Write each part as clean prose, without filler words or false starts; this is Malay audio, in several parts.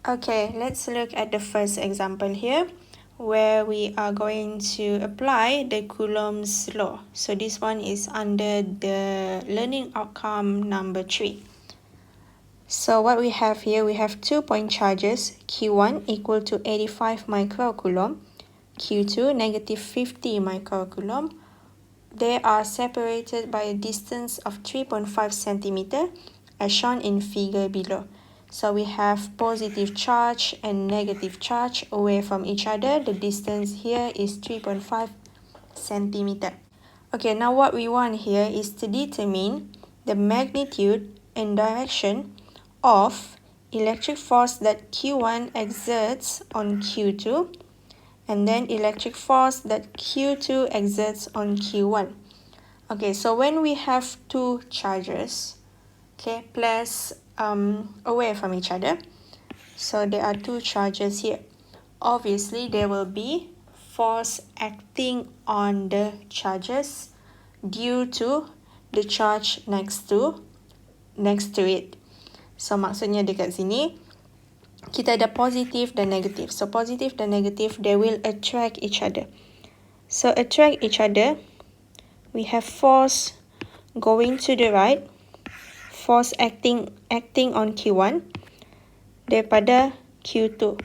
Okay, let's look at the first example here, where we are going to apply the Coulomb's law. So this one is under the learning outcome number 3. So what we have here, we have 2-point charges, Q1 equal to 85 microcoulomb, Q2 negative 50 microcoulomb. They are separated by a distance of 3.5 centimeter, as shown in figure below. So we have positive charge and negative charge away from each other. The distance here is 3.5 centimeter. Okay, now what we want here is to determine the magnitude and direction of electric force that Q1 exerts on Q2, and then electric force that Q2 exerts on Q1. Okay, so when we have two charges, okay, placed away from each other, so there are two charges here. Obviously, there will be force acting on the charges due to the charge next to it. So maksudnya dekat sini kita ada positive dan negative. So positive dan negative, they will attract each other. So attract each other, we have force going to the right, force acting on Q1 daripada Q2.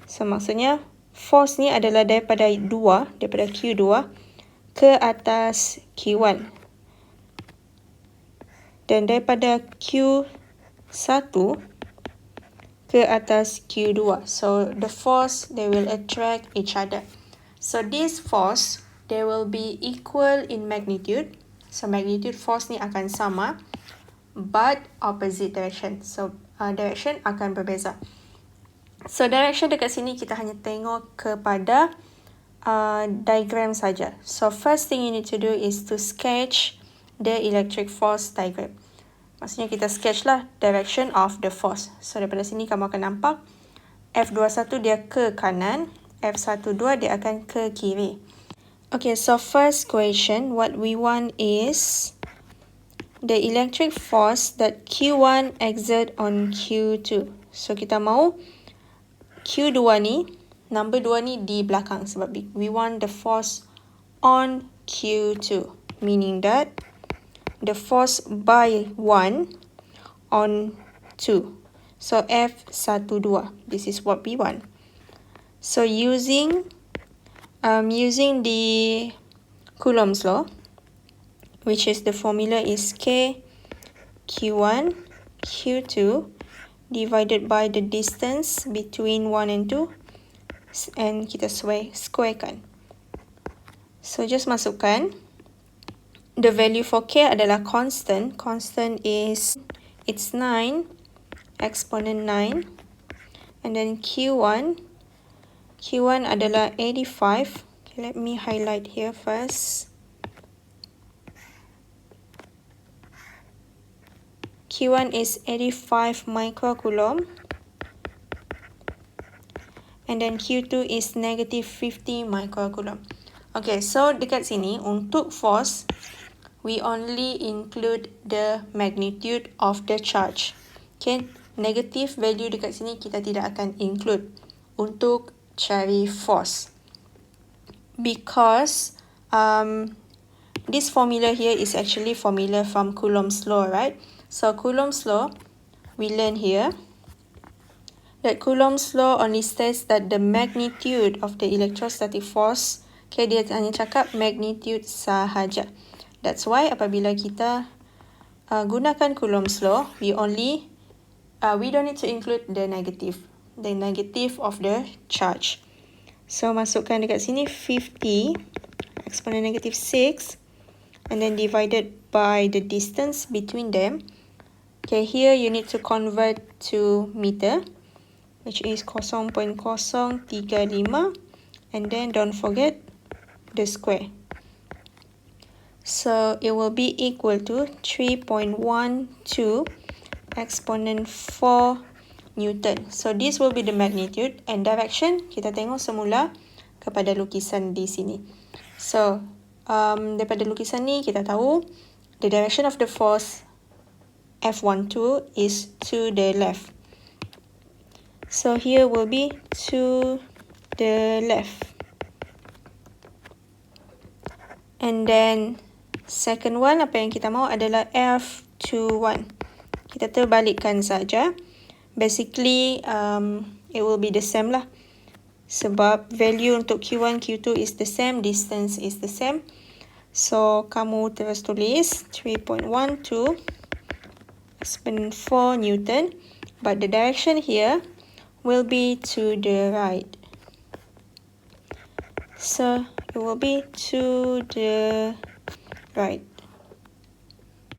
So maksudnya force ni adalah daripada Q2 ke atas Q1. Dan daripada Q1 ke atas Q2. So the force, they will attract each other. So this force, they will be equal in magnitude. So magnitude force ni akan sama, but opposite direction. So direction akan berbeza. So direction dekat sini kita hanya tengok kepada diagram saja. So first thing you need to do is to sketch the electric force diagram. Maksudnya kita sketch lah direction of the force. So daripada sini kamu akan nampak F21 dia ke kanan, F12 dia akan ke kiri. Okay, so first question, what we want is the electric force that Q1 exert on Q2. So kita mau Q2 ni, number 2 ni di belakang sebab we want the force on Q2. Meaning that the force by 1 on 2. So F12, this is what we want. So using the Coulomb's law, which is the formula is K Q1 Q2 divided by the distance between 1 and 2, and kita squarekan. So just masukkan the value for K adalah constant. Constant is, it's 9 exponent 9, and then Q1 adalah 85. Okay, let me highlight here first. Q1 is 85 microcoulomb, and then Q2 is negative 50 microcoulomb. Okay, so dekat sini untuk force, we only include the magnitude of the charge. Okay, negative value dekat sini kita tidak akan include untuk cari force. Because this formula here is actually formula from Coulomb's law, right? So Coulomb's law, we learn here that Coulomb's law only states that the magnitude of the electrostatic force, okay, dia hanya cakap magnitude sahaja. That's why apabila kita gunakan Coulomb's law, we don't need to include the negative of the charge. So masukkan dekat sini 50 exponent negative 6, and then divided by the distance between them. Okay, here you need to convert to meter, which is 0.035, and then don't forget the square. So it will be equal to 3.12 exponent 4 Newton. So this will be the magnitude, and direction kita tengok semula kepada lukisan di sini. So daripada lukisan ni kita tahu the direction of the force F12 is to the left. So here will be to the left. And then second one, apa yang kita mahu adalah F to 1. Kita terbalikkan saja. Basically, it will be the same lah. Sebab value untuk Q1, Q2 is the same, distance is the same. So, kamu terus tulis 3.12 exponent 4 Newton. But the direction here will be to the right. So, it will be to the right.